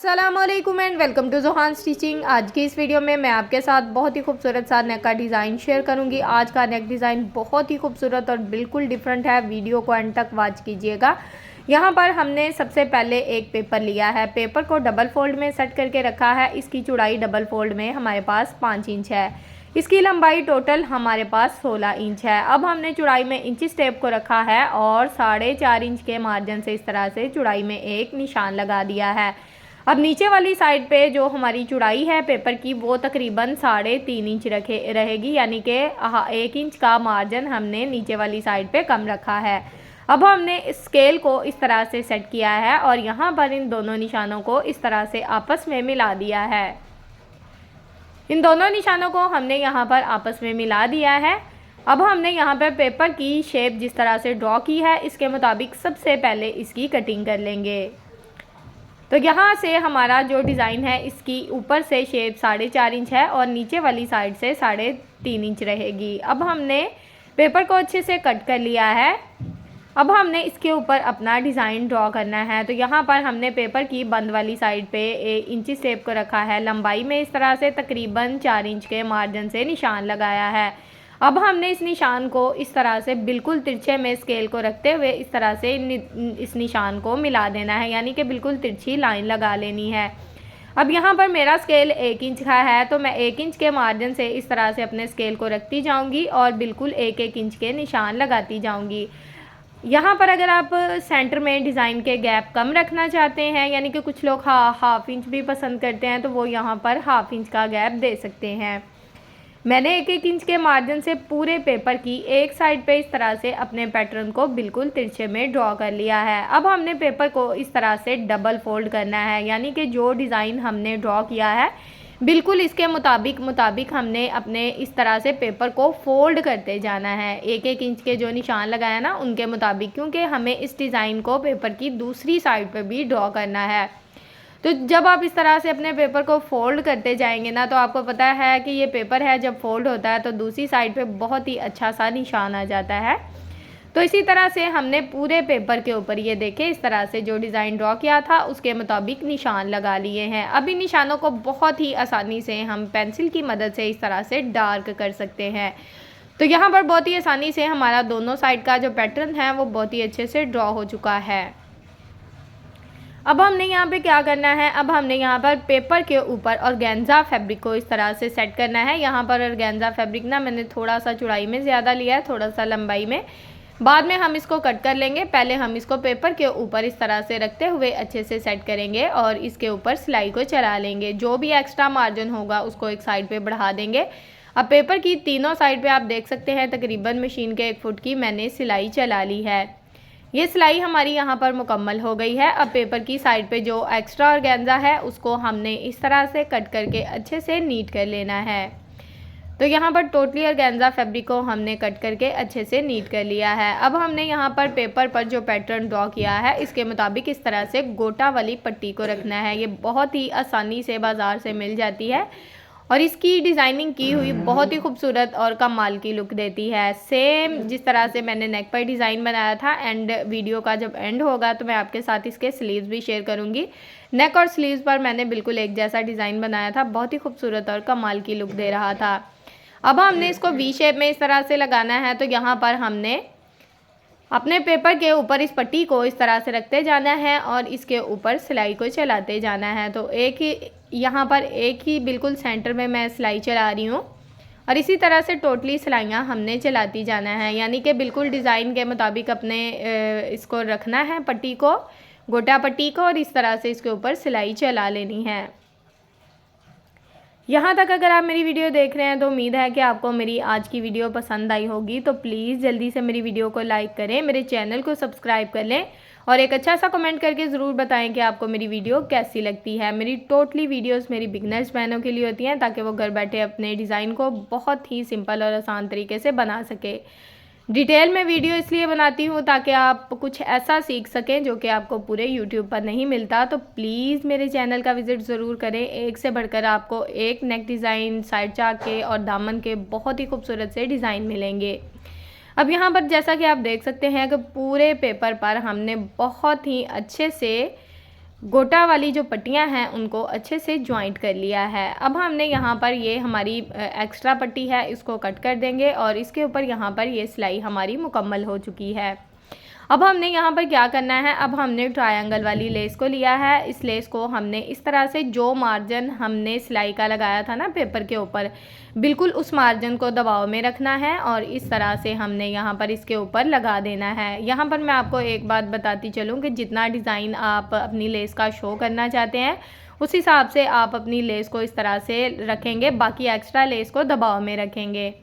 अस्सलामुअलैकुम and welcome to Johan stitching. आज की इस वीडियो में मैं आपके साथ बहुत ही खूबसूरत सा नेक का डिज़ाइन शेयर करूंगी। आज का नेक डिज़ाइन बहुत ही खूबसूरत और बिल्कुल डिफरेंट है। वीडियो को एंड तक वॉच कीजिएगा। यहाँ पर हमने सबसे पहले एक पेपर लिया है। पेपर को डबल फोल्ड में सेट करके रखा है। इसकी चौड़ाई डबल फोल्ड में हमारे पास 5 इंच है। इसकी लंबाई टोटल हमारे पास 16 इंच है। अब हमने चौड़ाई में इंचिस टेप को रखा है और 4.5 इंच के मार्जिन से इस तरह से चौड़ाई में एक निशान लगा दिया है। अब नीचे वाली साइड पे जो हमारी चौड़ाई है पेपर की वो तकरीबन 3.5 इंच रहेगी, यानी कि 1 इंच का मार्जिन हमने नीचे वाली साइड पे कम रखा है। अब हमने स्केल को इस तरह से सेट किया है और यहाँ पर इन दोनों निशानों को इस तरह से आपस में मिला दिया है। इन दोनों निशानों को हमने यहाँ पर आपस में मिला दिया है। अब हमने यहाँ पर पेपर की शेप जिस तरह से ड्रॉ की है इसके मुताबिक सबसे पहले इसकी कटिंग कर लेंगे। तो यहाँ से हमारा जो डिज़ाइन है इसकी ऊपर से शेप 4.5 इंच है और नीचे वाली साइड से 3.5 इंच रहेगी। अब हमने पेपर को अच्छे से कट कर लिया है। अब हमने इसके ऊपर अपना डिज़ाइन ड्रॉ करना है। तो यहाँ पर हमने पेपर की बंद वाली साइड पे 1 इंची शेप को रखा है। लंबाई में इस तरह से तकरीबन 4 इंच के मार्जिन से निशान लगाया है। अब हमने इस निशान को इस तरह से बिल्कुल तिरछे में स्केल को रखते हुए इस तरह से इस निशान को मिला देना है, यानी कि बिल्कुल तिरछी लाइन लगा लेनी है। अब यहाँ पर मेरा स्केल 1 इंच का है तो मैं 1 इंच के मार्जिन से इस तरह से अपने स्केल को रखती जाऊँगी और बिल्कुल 1-1 इंच के निशान लगाती जाऊँगी। यहाँ पर अगर आप सेंटर में डिज़ाइन के गैप कम रखना चाहते हैं, यानी कि कुछ लोग हाफ इंच भी पसंद करते हैं, तो वो यहाँ पर हाफ इंच का गैप दे सकते हैं। मैंने 1-1 इंच के मार्जिन से पूरे पेपर की एक साइड पे इस तरह से अपने पैटर्न को बिल्कुल तिरछे में ड्रॉ कर लिया है। अब हमने पेपर को इस तरह से डबल फोल्ड करना है, यानी कि जो डिज़ाइन हमने ड्रॉ किया है बिल्कुल इसके मुताबिक हमने अपने इस तरह से पेपर को फोल्ड करते जाना है। 1-1 इंच के जो निशान लगाया ना उनके मुताबिक, क्योंकि हमें इस डिज़ाइन को पेपर की दूसरी साइड पर भी ड्रॉ करना है। तो जब आप इस तरह से अपने पेपर को फोल्ड करते जाएंगे ना, तो आपको पता है कि ये पेपर है जब फोल्ड होता है तो दूसरी साइड पे बहुत ही अच्छा सा निशान आ जाता है। तो इसी तरह से हमने पूरे पेपर के ऊपर ये देखे इस तरह से जो डिज़ाइन ड्रॉ किया था उसके मुताबिक निशान लगा लिए हैं। अब इन निशानों को बहुत ही आसानी से हम पेंसिल की मदद से इस तरह से डार्क कर सकते हैं। तो यहाँ पर बहुत ही आसानी से हमारा दोनों साइड का जो पैटर्न है वो बहुत ही अच्छे से ड्रॉ हो चुका है। अब हमने यहाँ पे क्या करना है, अब हमने यहाँ पर पेपर के ऊपर ऑर्गेन्जा फैब्रिक को इस तरह से सेट करना है। यहाँ पर ऑर्गेन्जा फैब्रिक ना मैंने थोड़ा सा चौड़ाई में ज़्यादा लिया है, थोड़ा सा लंबाई में। बाद में हम इसको कट कर लेंगे। पहले हम इसको पेपर के ऊपर इस तरह से रखते हुए अच्छे से सेट करेंगे और इसके ऊपर सिलाई को चला लेंगे। जो भी एक्स्ट्रा मार्जिन होगा उसको एक साइड पर बढ़ा देंगे। अब पेपर की तीनों साइड पर आप देख सकते हैं तकरीबन मशीन के 1 फुट की मैंने सिलाई चला ली है। ये सिलाई हमारी यहाँ पर मुकम्मल हो गई है। अब पेपर की साइड पे जो एक्स्ट्रा ऑर्गेन्जा है उसको हमने इस तरह से कट करके अच्छे से नीट कर लेना है। तो यहाँ पर टोटली ऑर्गेन्जा फैब्रिक को हमने कट करके अच्छे से नीट कर लिया है। अब हमने यहाँ पर पेपर पर जो पैटर्न ड्रॉ किया है इसके मुताबिक इस तरह से गोटा वाली पट्टी को रखना है। ये बहुत ही आसानी से बाज़ार से मिल जाती है और इसकी डिज़ाइनिंग की हुई बहुत ही खूबसूरत और कमाल की लुक देती है। सेम जिस तरह से मैंने नेक पर डिज़ाइन बनाया था, एंड वीडियो का जब एंड होगा तो मैं आपके साथ इसके स्लीव्स भी शेयर करूंगी। नेक और स्लीव्स पर मैंने बिल्कुल एक जैसा डिज़ाइन बनाया था, बहुत ही खूबसूरत और कमाल की लुक दे रहा था। अब हमने इसको वी शेप में इस तरह से लगाना है। तो यहाँ पर हमने अपने पेपर के ऊपर इस पट्टी को इस तरह से रखते जाना है और इसके ऊपर सिलाई को चलाते जाना है। तो यहाँ पर एक ही बिल्कुल सेंटर में मैं सिलाई चला रही हूँ और इसी तरह से टोटली सिलाइयाँ हमने चलाती जाना है, यानी कि बिल्कुल डिज़ाइन के मुताबिक अपने इसको रखना है पट्टी को, गोटा पट्टी को, और इस तरह से इसके ऊपर सिलाई चला लेनी है। यहाँ तक अगर आप मेरी वीडियो देख रहे हैं तो उम्मीद है कि आपको मेरी आज की वीडियो पसंद आई होगी। तो प्लीज़ जल्दी से मेरी वीडियो को लाइक करें, मेरे चैनल को सब्सक्राइब कर लें और एक अच्छा सा कमेंट करके ज़रूर बताएं कि आपको मेरी वीडियो कैसी लगती है। मेरी टोटली वीडियोस मेरी बिगनर्स बहनों के लिए होती हैं ताकि वो घर बैठे अपने डिज़ाइन को बहुत ही सिंपल और आसान तरीके से बना सके। डिटेल में वीडियो इसलिए बनाती हूँ ताकि आप कुछ ऐसा सीख सकें जो कि आपको पूरे यूट्यूब पर नहीं मिलता। तो प्लीज़ मेरे चैनल का विज़िट ज़रूर करें। एक से बढ़कर आपको एक नेक डिज़ाइन, साइड चाक के और दामन के बहुत ही खूबसूरत से डिज़ाइन मिलेंगे। अब यहाँ पर जैसा कि आप देख सकते हैं कि पूरे पेपर पर हमने बहुत ही अच्छे से गोटा वाली जो पट्टियां हैं उनको अच्छे से जॉइंट कर लिया है। अब हमने यहाँ पर ये हमारी एक्स्ट्रा पट्टी है इसको कट कर देंगे और इसके ऊपर यहाँ पर ये सिलाई हमारी मुकम्मल हो चुकी है। अब हमने यहाँ पर क्या करना है, अब हमने ट्रायंगल वाली लेस को लिया है। इस लेस को हमने इस तरह से जो मार्जिन हमने सिलाई का लगाया था ना पेपर के ऊपर, बिल्कुल उस मार्जिन को दबाव में रखना है और इस तरह से हमने यहाँ पर इसके ऊपर लगा देना है। यहाँ पर मैं आपको एक बात बताती चलूँ कि जितना डिज़ाइन आप अपनी लेस का शो करना चाहते हैं उस हिसाब से आप अपनी लेस को इस तरह से रखेंगे, बाकी एक्स्ट्रा लेस को दबाव में रखेंगे।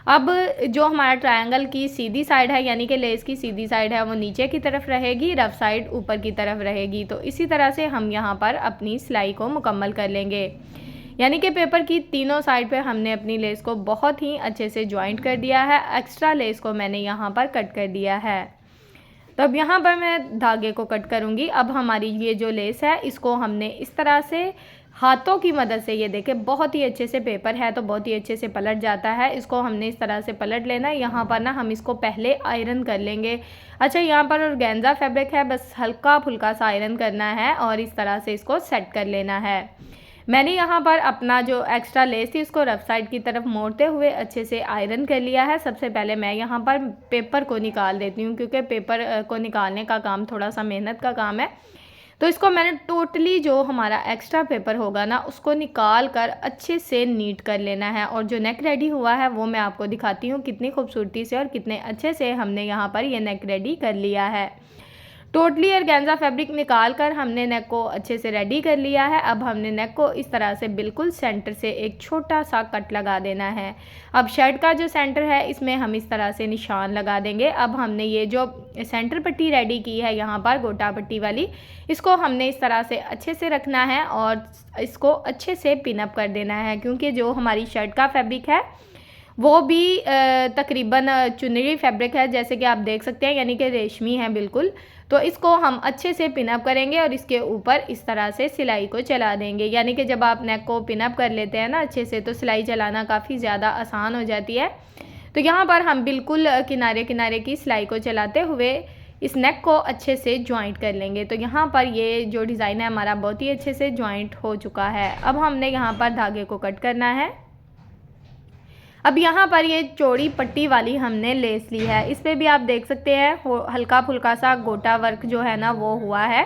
अब जो हमारा ट्रायंगल की सीधी साइड है यानी कि लेस की सीधी साइड है वो नीचे की तरफ रहेगी, रफ साइड ऊपर की तरफ रहेगी। तो इसी तरह से हम यहाँ पर अपनी सिलाई को मुकम्मल कर लेंगे। यानी कि पेपर की तीनों साइड पे हमने अपनी लेस को बहुत ही अच्छे से जॉइंट कर दिया है। एक्स्ट्रा लेस को मैंने यहाँ पर कट कर दिया है। तो अब यहाँ पर मैं धागे को कट करूँगी। अब हमारी ये जो लेस है इसको हमने इस तरह से हाथों की मदद से, ये देखें बहुत ही अच्छे से पेपर है तो बहुत ही अच्छे से पलट जाता है, इसको हमने इस तरह से पलट लेना है। यहाँ पर ना हम इसको पहले आयरन कर लेंगे। अच्छा, यहाँ पर ऑर्गेन्जा फैब्रिक है, बस हल्का फुल्का सा आयरन करना है और इस तरह से इसको सेट कर लेना है। मैंने यहाँ पर अपना जो एक्स्ट्रा लेस थी उसको रफ साइड की तरफ मोड़ते हुए अच्छे से आयरन कर लिया है। सबसे पहले मैं यहाँ पर पेपर को निकाल देती हूँ क्योंकि पेपर को निकालने का काम थोड़ा सा मेहनत का काम है। तो इसको मैंने टोटली जो हमारा एक्स्ट्रा पेपर होगा ना उसको निकाल कर अच्छे से नीट कर लेना है। और जो नेक रेडी हुआ है वो मैं आपको दिखाती हूँ कितनी खूबसूरती से और कितने अच्छे से हमने यहाँ पर ये नेक रेडी कर लिया है। टोटली ऑर्गेन्जा फैब्रिक निकाल कर हमने नेक को अच्छे से रेडी कर लिया है। अब हमने नेक को इस तरह से बिल्कुल सेंटर से एक छोटा सा कट लगा देना है। अब शर्ट का जो सेंटर है इसमें हम इस तरह से निशान लगा देंगे। अब हमने ये जो सेंटर पट्टी रेडी की है यहाँ पर गोटा पट्टी वाली, इसको हमने इस तरह से अच्छे से रखना है और इसको अच्छे से पिनअप कर देना है क्योंकि जो हमारी शर्ट का फैब्रिक है वो भी तकरीबन चुनरी फैब्रिक है, जैसे कि आप देख सकते हैं, यानी कि रेशमी है बिल्कुल। तो इसको हम अच्छे से पिनअप करेंगे और इसके ऊपर इस तरह से सिलाई को चला देंगे। यानी कि जब आप नेक को पिनअप कर लेते हैं ना अच्छे से तो सिलाई चलाना काफ़ी ज़्यादा आसान हो जाती है। तो यहाँ पर हम बिल्कुल किनारे किनारे की सिलाई को चलाते हुए इस नेक को अच्छे से जॉइंट कर लेंगे। तो यहाँ पर ये जो डिज़ाइन है हमारा बहुत ही अच्छे से जॉइंट हो चुका है। अब हमने यहाँ पर धागे को कट करना है। अब यहाँ पर ये चौड़ी पट्टी वाली हमने लेस ली है, इस पर भी आप देख सकते हैं हल्का फुल्का सा गोटा वर्क जो है ना वो हुआ है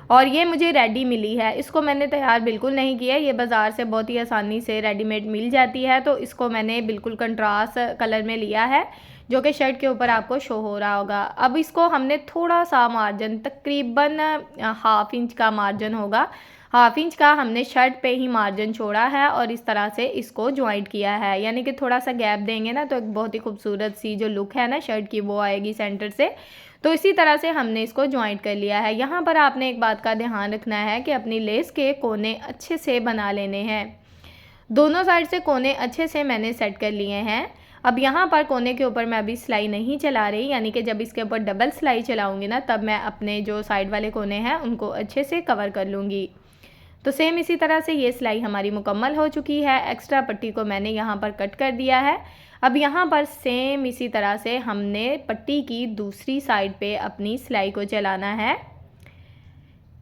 और ये मुझे रेडी मिली है। इसको मैंने तैयार बिल्कुल नहीं किया, ये बाज़ार से बहुत ही आसानी से रेडीमेड मिल जाती है। तो इसको मैंने बिल्कुल कंट्रास्ट कलर में लिया है जो कि शर्ट के ऊपर आपको शो हो रहा होगा। अब इसको हमने थोड़ा सा मार्जिन, तकरीबन ½ इंच का मार्जिन होगा, ½ इंच का हमने शर्ट पे ही मार्जिन छोड़ा है और इस तरह से इसको ज्वाइंट किया है। यानी कि थोड़ा सा गैप देंगे ना तो एक बहुत ही खूबसूरत सी जो लुक है ना शर्ट की वो आएगी सेंटर से। तो इसी तरह से हमने इसको ज्वाइंट कर लिया है। यहाँ पर आपने एक बात का ध्यान रखना है कि अपनी लेस के कोने अच्छे से बना लेने हैं। दोनों साइड से कोने अच्छे से मैंने सेट कर लिए हैं। अब यहाँ पर कोने के ऊपर मैं अभी सिलाई नहीं चला रही, यानी कि जब इसके ऊपर डबल सिलाई चलाऊँगी ना तब मैं अपने जो साइड वाले कोने हैं उनको अच्छे से कवर कर लूँगी। तो सेम इसी तरह से ये सिलाई हमारी मुकम्मल हो चुकी है। एक्स्ट्रा पट्टी को मैंने यहाँ पर कट कर दिया है। अब यहाँ पर सेम इसी तरह से हमने पट्टी की दूसरी साइड पे अपनी सिलाई को चलाना है।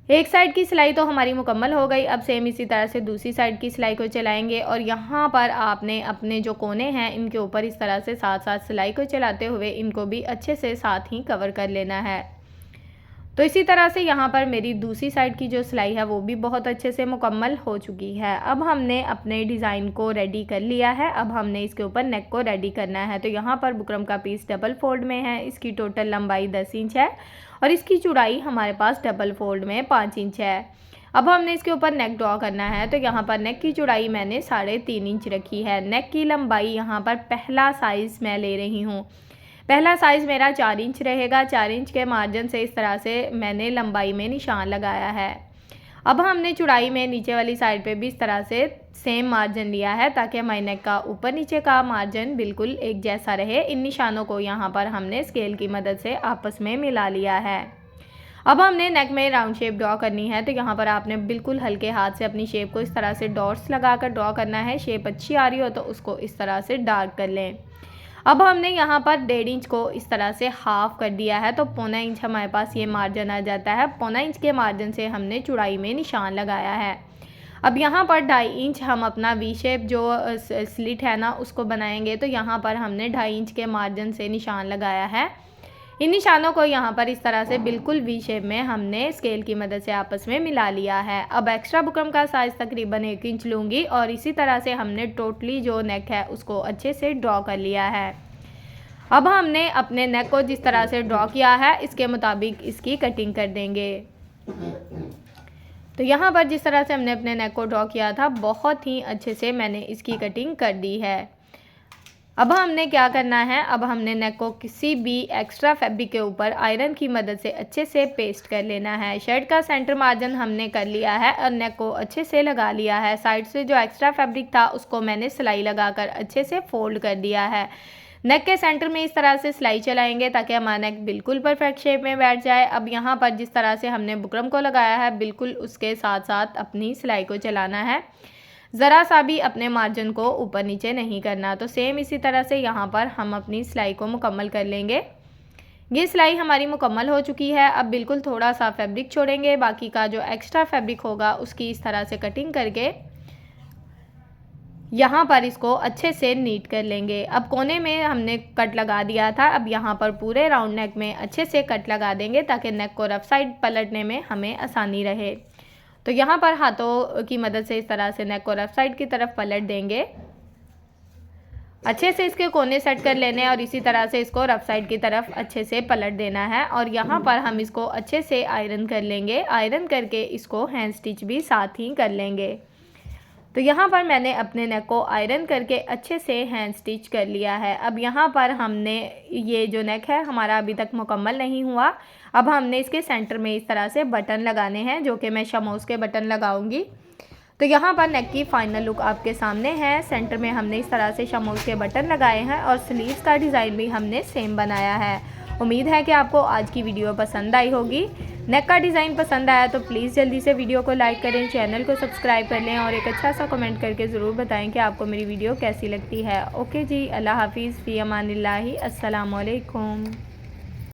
एक साइड की सिलाई तो हमारी मुकम्मल हो गई, अब सेम इसी तरह से दूसरी साइड की सिलाई को चलाएंगे और यहाँ पर आपने अपने जो कोने हैं इनके ऊपर इस तरह से साथ साथ सिलाई को चलाते हुए इनको भी अच्छे से साथ ही कवर कर लेना है। तो इसी तरह से यहाँ पर मेरी दूसरी साइड की जो सिलाई है वो भी बहुत अच्छे से मुकम्मल हो चुकी है। अब हमने अपने डिज़ाइन को रेडी कर लिया है। अब हमने इसके ऊपर नेक को रेडी करना है। तो यहाँ पर बुकरम का पीस डबल फोल्ड में है, इसकी टोटल लंबाई 10 इंच है और इसकी चौड़ाई हमारे पास डबल फोल्ड में 5 इंच है। अब हमने इसके ऊपर नेक ड्रॉ करना है। तो यहाँ पर नेक की चौड़ाई मैंने 3.5 इंच रखी है। नेक की लंबाई यहाँ पर पहला साइज़ मैं ले रही हूँ। पहला साइज़ मेरा 4 इंच रहेगा। 4 इंच के मार्जिन से इस तरह से मैंने लंबाई में निशान लगाया है। अब हमने चौड़ाई में नीचे वाली साइड पे भी इस तरह से सेम मार्जिन लिया है ताकि हमारे नेक का ऊपर नीचे का मार्जिन बिल्कुल एक जैसा रहे। इन निशानों को यहाँ पर हमने स्केल की मदद से आपस में मिला लिया है। अब हमने नेक में राउंड शेप ड्रॉ करनी है। तो यहाँ पर आपने बिल्कुल हल्के हाथ से अपनी शेप को इस तरह से डॉट्स लगाकर ड्रॉ करना है। शेप अच्छी आ रही हो तो उसको इस तरह से डार्क कर लें। अब हमने यहाँ पर 1.5 इंच को इस तरह से हाफ कर दिया है, तो 1.25 इंच हमारे पास ये मार्जिन आ जाता है। 1.25 इंच के मार्जिन से हमने चौड़ाई में निशान लगाया है। अब यहाँ पर 2.5 इंच हम अपना वी शेप जो स्लिट है ना उसको बनाएंगे, तो यहाँ पर हमने 2.5 इंच के मार्जिन से निशान लगाया है। इन निशानों को यहाँ पर इस तरह से बिल्कुल वी शेप में हमने स्केल की मदद से आपस में मिला लिया है। अब एक्स्ट्रा बुकरम का साइज़ तकरीबन 1 इंच लूँगी और इसी तरह से हमने टोटली जो नेक है उसको अच्छे से ड्रॉ कर लिया है। अब हमने अपने नेक को जिस तरह से ड्रॉ किया है इसके मुताबिक इसकी कटिंग कर देंगे। तो यहाँ पर जिस तरह से हमने अपने नेक को ड्रॉ किया था बहुत ही अच्छे से मैंने इसकी कटिंग कर दी है। अब हमने क्या करना है, अब हमने नेक को किसी भी एक्स्ट्रा फैब्रिक के ऊपर आयरन की मदद से अच्छे से पेस्ट कर लेना है। शर्ट का सेंटर मार्जिन हमने कर लिया है और नेक को अच्छे से लगा लिया है। साइड से जो एक्स्ट्रा फैब्रिक था उसको मैंने सिलाई लगाकर अच्छे से फोल्ड कर दिया है। नेक के सेंटर में इस तरह से सिलाई चलाएंगे ताकि हमारा नेक बिल्कुल परफेक्ट शेप में बैठ जाए। अब यहाँ पर जिस तरह से हमने बुकरम को लगाया है बिल्कुल उसके साथ साथ अपनी सिलाई को चलाना है, ज़रा सा भी अपने मार्जिन को ऊपर नीचे नहीं करना। तो सेम इसी तरह से यहाँ पर हम अपनी सिलाई को मुकम्मल कर लेंगे। ये सिलाई हमारी मुकम्मल हो चुकी है। अब बिल्कुल थोड़ा सा फैब्रिक छोड़ेंगे, बाकी का जो एक्स्ट्रा फैब्रिक होगा उसकी इस तरह से कटिंग करके यहाँ पर इसको अच्छे से नीट कर लेंगे। अब कोने में हमने कट लगा दिया था, अब यहाँ पर पूरे राउंड नेक में अच्छे से कट लगा देंगे ताकि नेक को रफ साइड पलटने में हमें आसानी रहे। तो यहाँ पर हाथों की मदद से इस तरह से नेक को रफ साइड की तरफ पलट देंगे। अच्छे से इसके कोने सेट कर लेने और इसी तरह से इसको रफ साइड की तरफ अच्छे से पलट देना है और यहाँ पर हम इसको अच्छे से आयरन कर लेंगे। आयरन करके इसको हैंड स्टिच भी साथ ही कर लेंगे। तो यहाँ पर मैंने अपने नेक को आयरन करके अच्छे से हैंड स्टिच कर लिया है। अब यहाँ पर हमने ये जो नेक है हमारा अभी तक मुकम्मल नहीं हुआ। अब हमने इसके सेंटर में इस तरह से बटन लगाने हैं जो कि मैं शमोस के बटन लगाऊंगी। तो यहाँ पर नेक की फाइनल लुक आपके सामने है। सेंटर में हमने इस तरह से शमोस के बटन लगाए हैं और स्लीव्स का डिज़ाइन भी हमने सेम बनाया है। उम्मीद है कि आपको आज की वीडियो पसंद आई होगी। नेक का डिज़ाइन पसंद आया तो प्लीज़ जल्दी से वीडियो को लाइक करें, चैनल को सब्सक्राइब कर लें और एक अच्छा सा कमेंट करके ज़रूर बताएं कि आपको मेरी वीडियो कैसी लगती है। ओके जी, अल्लाह हाफिज़, फ़ी अमानिल्लाहि, अस्सलाम वालेकुम।